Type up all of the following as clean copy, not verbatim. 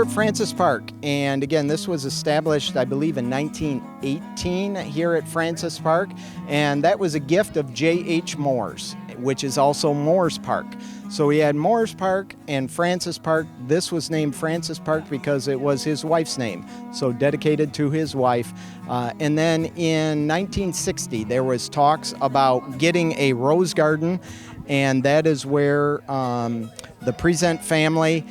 we're at Francis Park, and again, this was established, I believe, in 1918 here at Francis Park, and that was a gift of J.H. Moores, which is also Moores Park. So we had Moores Park and Francis Park. This was named Francis Park because it was his wife's name, so dedicated to his wife. And then in 1960, there was talks about getting a rose garden, and that is where the Present family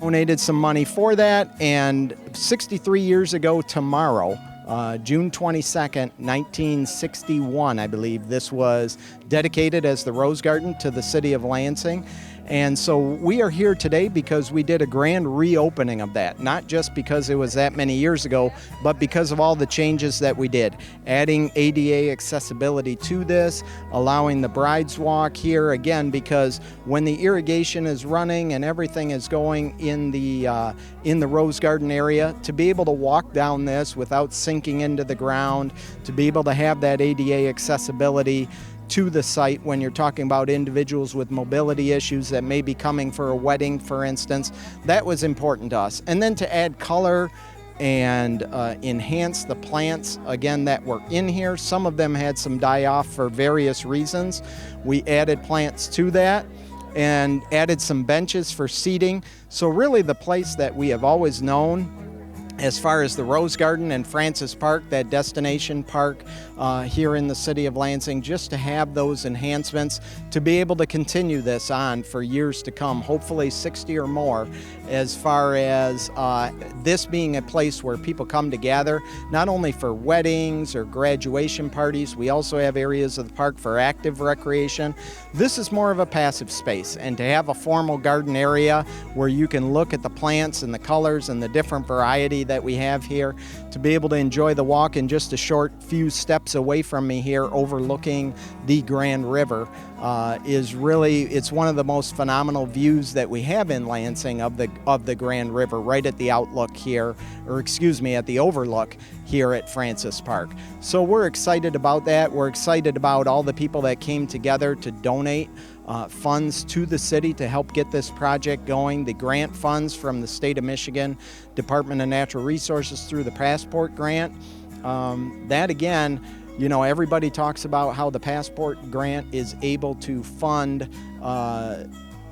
donated some money for that, and 63 years ago tomorrow, June 22nd, 1961, I believe, this was dedicated as the Rose Garden to the city of Lansing. And so we are here today because we did a grand reopening of that, not just because it was that many years ago, but because of all the changes that we did. Adding ADA accessibility to this, allowing the Brides Walk here, again, because when the irrigation is running and everything is going in the Rose Garden area, to be able to walk down this without sinking into the ground, to be able to have that ADA accessibility to the site when you're talking about individuals with mobility issues that may be coming for a wedding, for instance, that was important to us. And then to add color and enhance the plants, again, that were in here. Some of them had some die off for various reasons. We added plants to that and added some benches for seating. So really the place that we have always known as far as the Rose Garden and Francis Park, that destination park here in the city of Lansing, just to have those enhancements to be able to continue this on for years to come, hopefully 60 or more, as far as this being a place where people come to gather, not only for weddings or graduation parties. We also have areas of the park for active recreation. This is more of a passive space, and to have a formal garden area where you can look at the plants and the colors and the different variety that we have here, to be able to enjoy the walk in just a short few steps away from me here overlooking the Grand River is really, it's one of the most phenomenal views that we have in Lansing of the Grand River, right at the outlook here, or excuse me, at the overlook here at Francis Park. So we're excited about that. We're excited about all the people that came together to donate funds to the city to help get this project going. The grant funds from the state of Michigan, Department of Natural Resources through the Passport Grant. That again, you know, everybody talks about how the Passport Grant is able to fund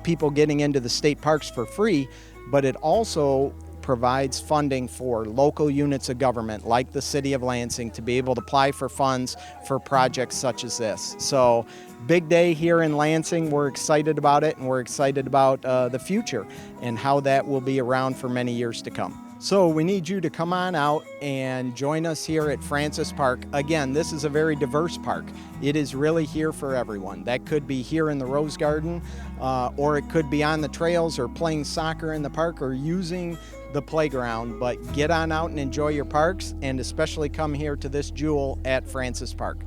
people getting into the state parks for free, but it also provides funding for local units of government like the city of Lansing to be able to apply for funds for projects such as this. So big day here in Lansing. We're excited about it, and we're excited about the future and how that will be around for many years to come. So we need you to come on out and join us here at Francis Park. Again, this is a very diverse park. It is really here for everyone. That could be here in the Rose Garden, or it could be on the trails or playing soccer in the park or using the playground. But get on out and enjoy your parks, and especially come here to this jewel at Francis Park.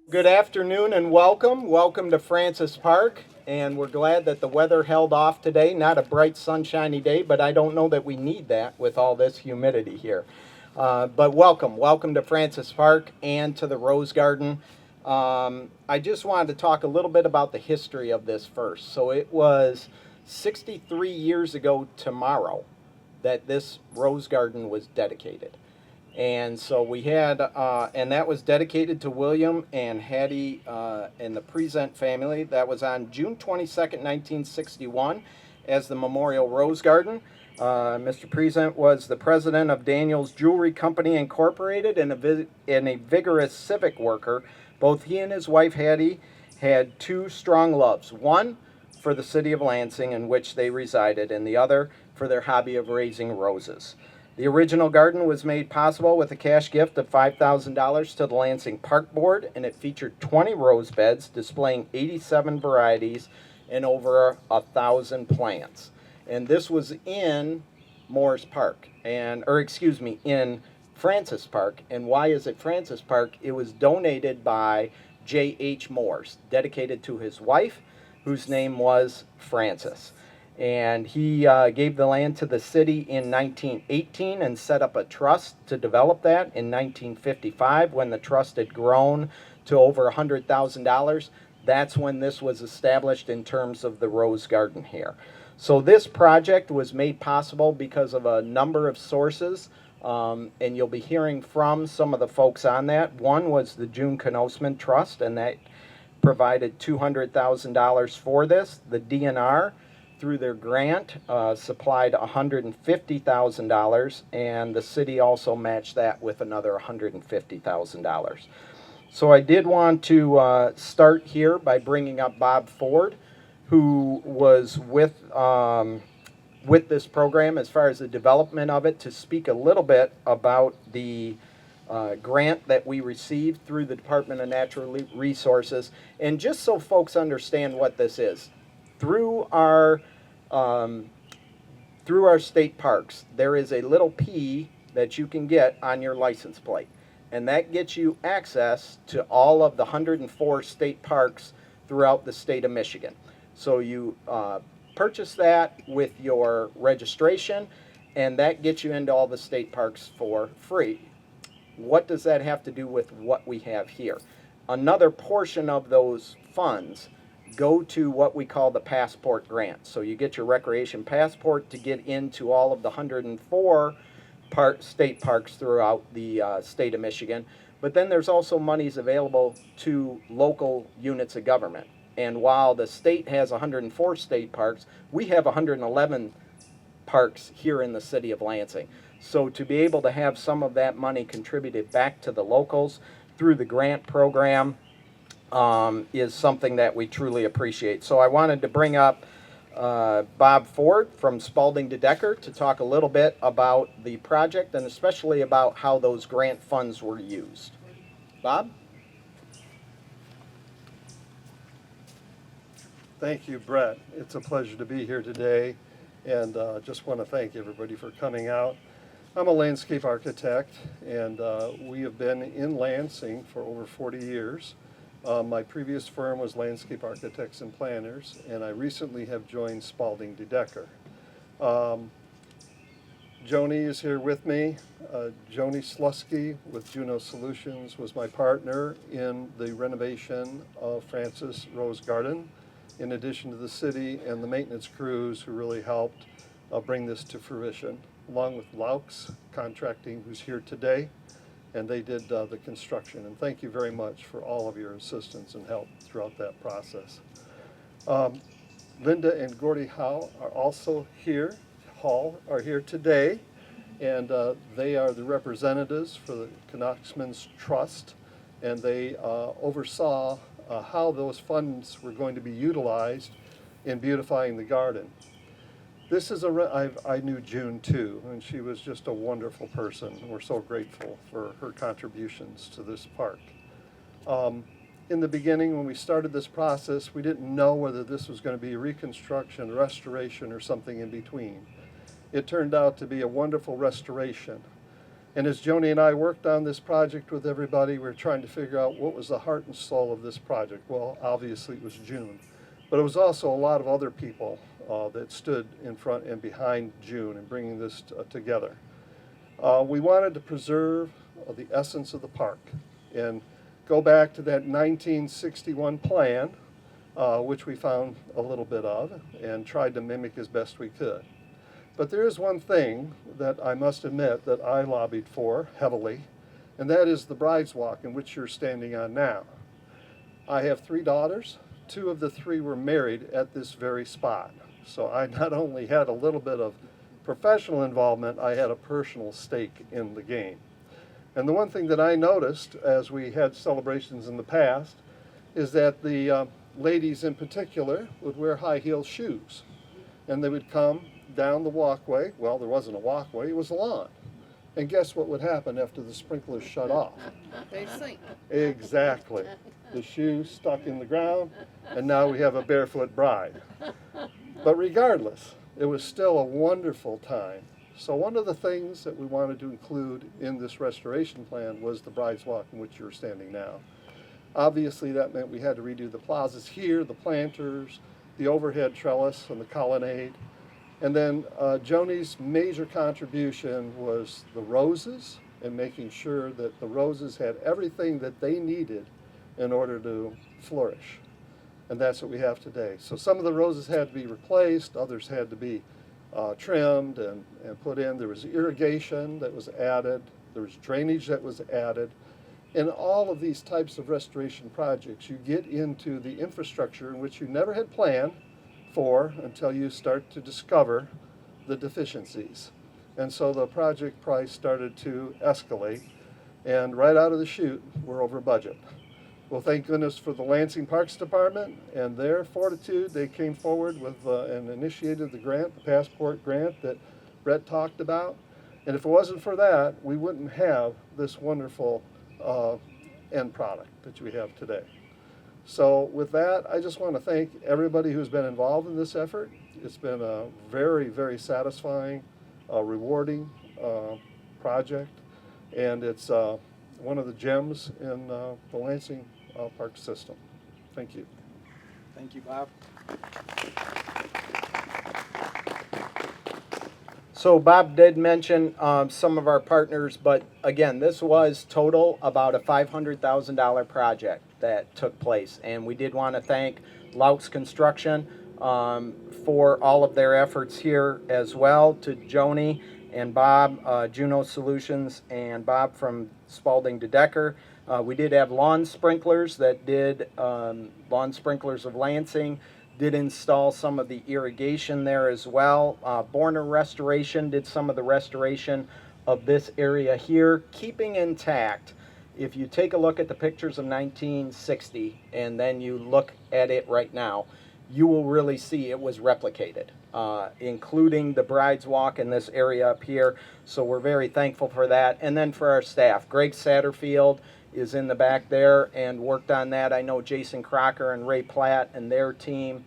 Good afternoon and welcome. Welcome to Francis Park. And we're glad that the weather held off today. Not a bright sunshiny day, but I don't know that we need that with all this humidity here. But welcome to Francis Park and to the Rose Garden. I just wanted to talk a little bit about the history of this first. So it was 63 years ago tomorrow that this Rose Garden was dedicated. And so we had, and that was dedicated to William and Hattie and the Present family. That was on June 22nd, 1961, as the Memorial Rose Garden. Mr. Present was the president of Daniels Jewelry Company Incorporated and a vigorous civic worker. Both he and his wife Hattie had two strong loves. One for the city of Lansing, in which they resided, and the other for their hobby of raising roses. The original garden was made possible with a cash gift of $5,000 to the Lansing Park Board, and it featured 20 rose beds displaying 87 varieties and over 1,000 plants. And this was in Moores Park, in Francis Park. And why is it Francis Park? It was donated by J.H. Moores, dedicated to his wife, whose name was Frances. And he gave the land to the city in 1918 and set up a trust to develop that in 1955. When the trust had grown to over $100,000, that's when this was established in terms of the Rose Garden here. So this project was made possible because of a number of sources, and you'll be hearing from some of the folks on that. One was the June Knosman Trust, and that provided $200,000 for this. The DNR, through their grant, supplied $150,000, and the city also matched that with another $150,000. So I did want to start here by bringing up Bob Ford, who was with this program as far as the development of it, to speak a little bit about the grant that we received through the Department of Natural Resources. And just so folks understand what this is, through our state parks, there is a little P that you can get on your license plate. And that gets you access to all of the 104 state parks throughout the state of Michigan. So you purchase that with your registration, and that gets you into all the state parks for free. What does that have to do with what we have here? Another portion of those funds go to what we call the passport grant. So you get your recreation passport to get into all of the 104 state parks throughout the state of Michigan. But then there's also monies available to local units of government. And while the state has 104 state parks, we have 111 parks here in the city of Lansing. So to be able to have some of that money contributed back to the locals through the grant program is something that we truly appreciate. So I wanted to bring up Bob Ford from Spalding to Decker to talk a little bit about the project and especially about how those grant funds were used. Bob? Thank you, Brett. It's a pleasure to be here today, and just want to thank everybody for coming out. I'm a landscape architect, and we have been in Lansing for over 40 years. My previous firm was Landscape Architects and Planners, and I recently have joined Spalding de Decker. Joni is here with me. Joni Slusky with Juno Solutions was my partner in the renovation of Francis Rose Garden, in addition to the city and the maintenance crews who really helped bring this to fruition, along with Laux Contracting, who's here today, and they did the construction. And thank you very much for all of your assistance and help throughout that process. Linda and Gordy Howe are also here. Hall are here today, and they are the representatives for the Knosman's Trust, and they oversaw how those funds were going to be utilized in beautifying the garden. This is I knew June too, and she was just a wonderful person. We're so grateful for her contributions to this park. In the beginning, when we started this process, we didn't know whether this was going to be reconstruction, restoration, or something in between. It turned out to be a wonderful restoration. And as Joni and I worked on this project with everybody, we were trying to figure out what was the heart and soul of this project. Well, obviously it was June, but it was also a lot of other people that stood in front and behind June in bringing this together. We wanted to preserve the essence of the park and go back to that 1961 plan, which we found a little bit of and tried to mimic as best we could. But there is one thing that I must admit that I lobbied for heavily, and that is the Bride's Walk, in which you're standing on now. I have 3 daughters. 2 of the 3 were married at this very spot. So I not only had a little bit of professional involvement, I had a personal stake in the game. And the one thing that I noticed as we had celebrations in the past is that the ladies in particular would wear high-heel shoes. And they would come down the walkway. Well, there wasn't a walkway, it was a lawn. And guess what would happen after the sprinklers shut off? They sink. Exactly. The shoe stuck in the ground, and now we have a barefoot bride. But regardless, it was still a wonderful time. So one of the things that we wanted to include in this restoration plan was the Bride's Walk, in which you're standing now. Obviously, that meant we had to redo the plazas here, the planters, the overhead trellis, and the colonnade. And then Joni's major contribution was the roses and making sure that the roses had everything that they needed in order to flourish. and that's what we have today. So some of the roses had to be replaced, others had to be trimmed and put in. There was irrigation that was added, there was drainage that was added. In all of these types of restoration projects, you get into the infrastructure in which you never had planned for until you start to discover the deficiencies. And so the project price started to escalate, and right out of the chute, we're over budget. Well, thank goodness for the Lansing Parks Department and their fortitude. They came forward with and initiated the grant, the Passport grant that Brett talked about. And if it wasn't for that, we wouldn't have this wonderful end product that we have today. So with that, I just want to thank everybody who's been involved in this effort. It's been a very, very satisfying, rewarding project, and it's one of the gems in the Lansing Park system. Thank you. Thank you, Bob. So Bob did mention some of our partners, but again, this was total about a $500,000 project that took place. And we did want to thank Louts Construction for all of their efforts here as well, to Joni and Bob, Juno Solutions, and Bob from Spalding to Decker. We did have lawn sprinklers that did, Lawn Sprinklers of Lansing did install some of the irrigation there as well. Borner Restoration did some of the restoration of this area here, keeping intact. If you take a look at the pictures of 1960 and then you look at it right now, you will really see it was replicated, including the Bride's Walk in this area up here. So we're very thankful for that. And then for our staff, Greg Satterfield is in the back there and worked on that. I know Jason Crocker and Ray Platt and their team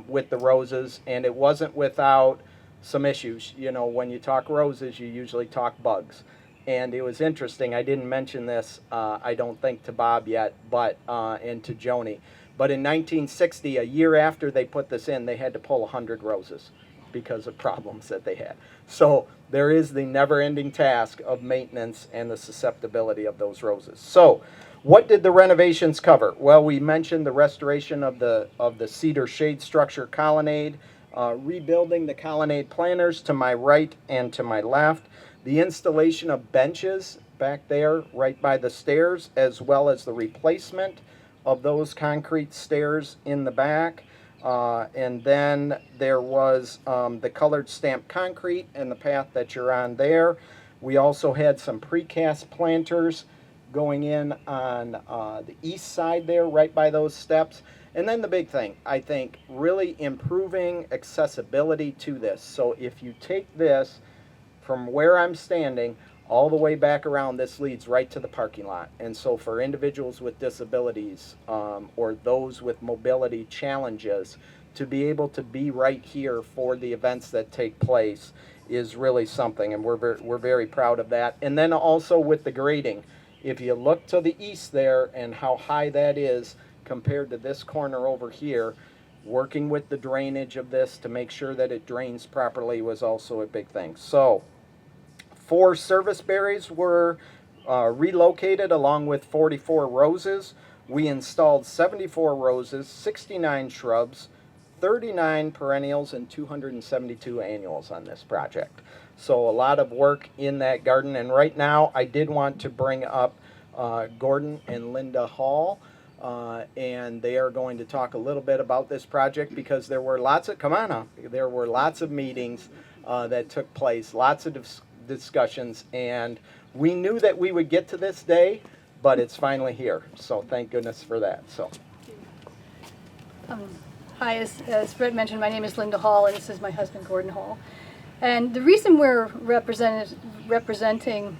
with the roses, and it wasn't without some issues. You know, when you talk roses, you usually talk bugs. And it was interesting, I didn't mention this, I don't think, to Bob yet, but and to Joni. But in 1960, a year after they put this in, they had to pull 100 roses because of problems that they had. So there is the never-ending task of maintenance and the susceptibility of those roses. So what did the renovations cover? Well, we mentioned the restoration of the cedar shade structure colonnade, rebuilding the colonnade planters to my right and to my left, the installation of benches back there right by the stairs, as well as the replacement of those concrete stairs in the back. And then there was the colored stamped concrete and the path that you're on there. We also had some precast planters going in on the east side there, right by those steps. And then the big thing, I think, really improving accessibility to this. So if you take this from where I'm standing all the way back around, this leads right to the parking lot. And so for individuals with disabilities or those with mobility challenges, to be able to be right here for the events that take place is really something, and we're very proud of that. And then also with the grading, if you look to the east there and how high that is compared to this corner over here, working with the drainage of this to make sure that it drains properly was also a big thing. So 4 service berries were relocated along with 44 roses. We installed 74 roses, 69 shrubs, 39 perennials, and 272 annuals on this project. So a lot of work in that garden. And right now I did want to bring up Gordon and Linda Hall. And they are going to talk a little bit about this project because there were lots of, come on up, there were lots of meetings that took place, lots of discussions, and we knew that we would get to this day, but it's finally here. So thank goodness for that. So. Hi, as Brett mentioned, my name is Linda Hall, and this is my husband, Gordon Hall. And the reason we're representing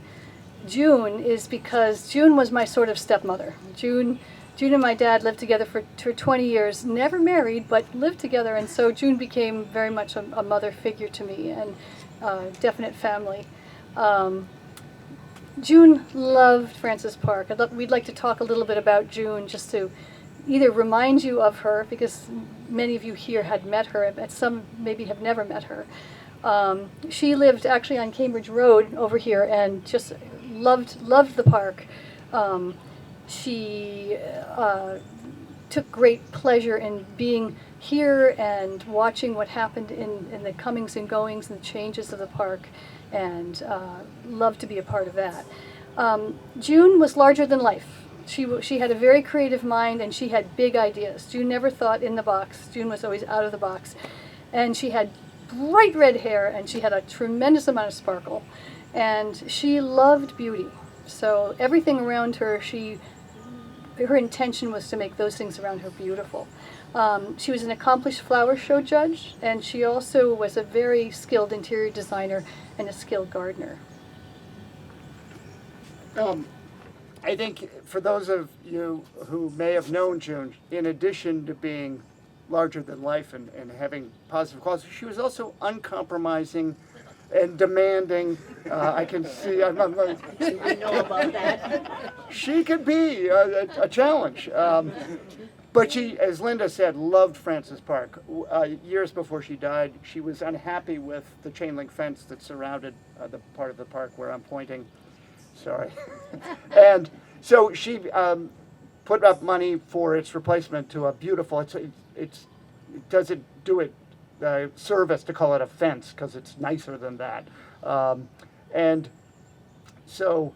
June is because June was my sort of stepmother. June and my dad lived together for 20 years, never married, but lived together, and so June became very much a mother figure to me and definite family. June loved Francis Park. We'd like to talk a little bit about June, just to either remind you of her, because many of you here had met her, but some maybe have never met her. She lived actually on Cambridge Road over here and just loved the park. She took great pleasure in being here and watching what happened in the comings and goings and the changes of the park, and loved to be a part of that. June was larger than life. She had a very creative mind, and she had big ideas. June never thought in the box. June was always out of the box. And she had bright red hair, and she had a tremendous amount of sparkle. And she loved beauty. So everything around her, her intention was to make those things around her beautiful. She was an accomplished flower show judge, and she also was a very skilled interior designer and a skilled gardener. I think for those of you who may have known June, in addition to being larger than life and having positive qualities, she was also uncompromising and demanding. I can see, I know about that. She could be a challenge. But she, as Linda said, loved Francis Park. Years before she died, she was unhappy with the chain link fence that surrounded the part of the park where I'm pointing. Sorry. And so she put up money for its replacement to a beautiful, it doesn't do it service to call it a fence, because it's nicer than that. And so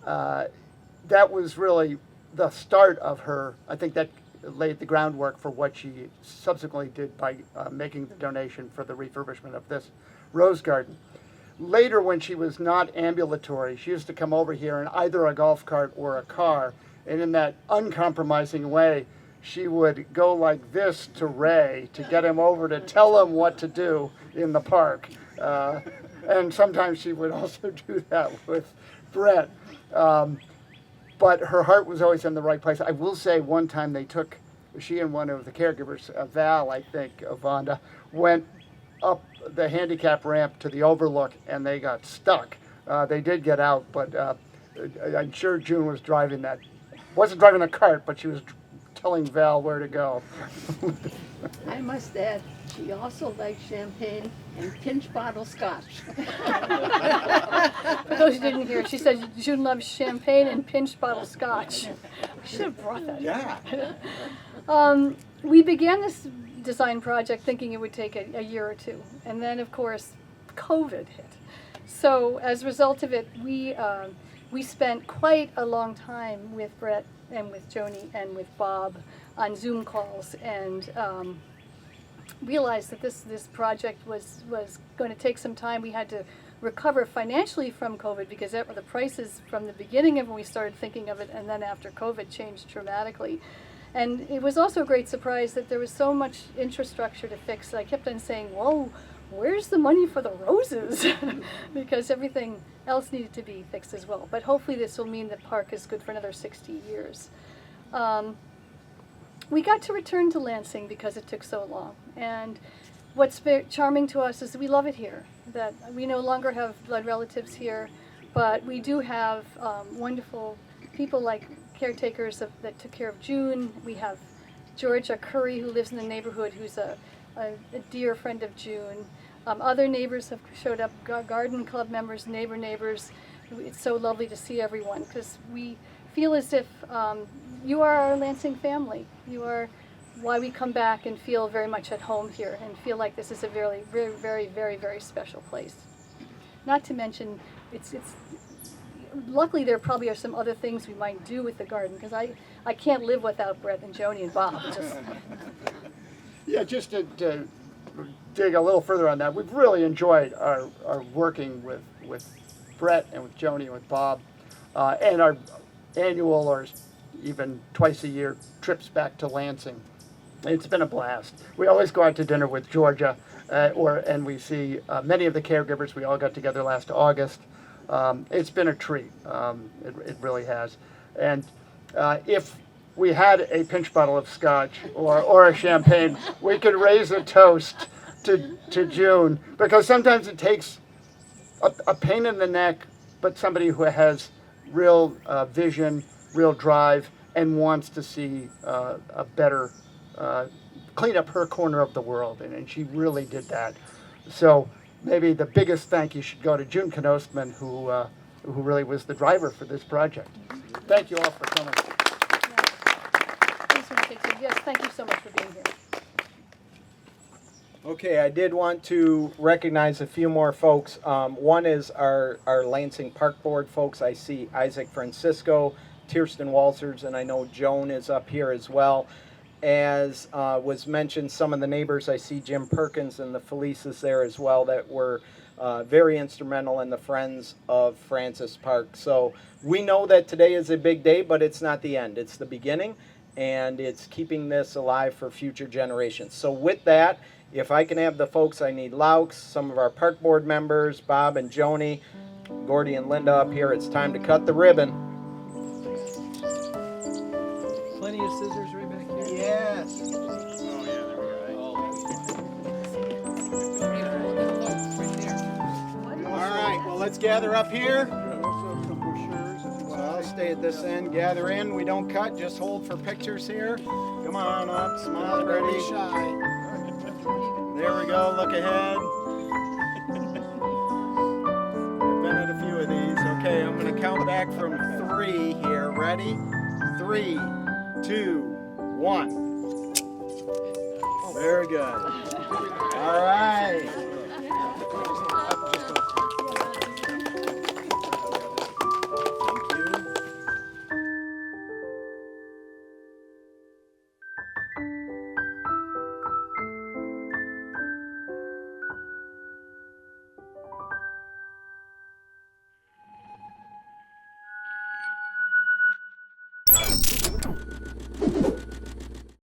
that was really the start of her. I think that laid the groundwork for what she subsequently did by making the donation for the refurbishment of this rose garden. Later, when she was not ambulatory, she used to come over here in either a golf cart or a car, and in that uncompromising way, she would go like this to Ray to get him over to tell him what to do in the park. And sometimes she would also do that with Brett. But her heart was always in the right place. I will say one time she and one of the caregivers, Val, I think, Vonda, went up the handicap ramp to the overlook, and they got stuck. They did get out, but I'm sure June was wasn't driving the cart, but she was telling Val where to go. I must add, she also liked champagne and pinch bottle scotch. For those who didn't hear, she said June loves champagne and pinch bottle scotch. We should have brought that. Yeah. We began this design project thinking it would take a year or two, and then of course COVID hit. So as a result of it, we spent quite a long time with Brett and with Joni and with Bob on Zoom calls, and realized that this project was going to take some time. We had to recover financially from COVID, because the prices from the beginning of when we started thinking of it and then after COVID changed dramatically. And it was also a great surprise that there was so much infrastructure to fix. I kept on saying, whoa, where's the money for the roses? Because everything else needed to be fixed as well. But hopefully this will mean the park is good for another 60 years. We got to return to Lansing because it took so long. And what's very charming to us is that we love it here, that we no longer have blood relatives here, but we do have wonderful people like caretakers that took care of June. We have Georgia Curry, who lives in the neighborhood, who's a dear friend of June. Other neighbors have showed up, garden club members, neighbors. It's so lovely to see everyone, because we feel as if you are our Lansing family. You are why we come back and feel very much at home here and feel like this is a very, very, very, very, very special place. Not to mention, it's luckily there probably are some other things we might do with the garden, because I can't live without Brett and Joni and Bob. Yeah, just to dig a little further on that, we've really enjoyed our working with Brett and with Joni and with Bob, and our annual or even twice a year trips back to Lansing. It's been a blast. We always go out to dinner with Georgia, and we see many of the caregivers. We all got together last August. It's been a treat. It really has. And if we had a pinch bottle of scotch or a champagne, we could raise a toast to June, because sometimes it takes a pain in the neck, but somebody who has real vision, real drive, and wants to see a better, clean up her corner of the world, and she really did that. So maybe the biggest thank you should go to June Knosman, who really was the driver for this project. Thank you all for coming. This one takes a Yes, thank you so much for being here. Okay, I did want to recognize a few more folks. One is our Lansing Park Board folks. I see Isaac Francisco, Kirsten Walters, and I know Joan is up here as well. As was mentioned, some of the neighbors, I see Jim Perkins and the Felices there as well that were very instrumental in the Friends of Francis Park. So we know that today is a big day, but it's not the end. It's the beginning, and it's keeping this alive for future generations. So with that, if I can have the folks, I need Laux, some of our park board members, Bob and Joni, Gordy and Linda up here. It's time to cut the ribbon. Plenty of scissors right back here. Yes. All right, well, let's gather up here. So I'll stay at this end, gather in. We don't cut, just hold for pictures here. Come on up, smile, ready, shy. There we go, look ahead. I've been at a few of these. Okay, I'm going to count back from 3 here. Ready? 3, 2, 1. Very good. All right.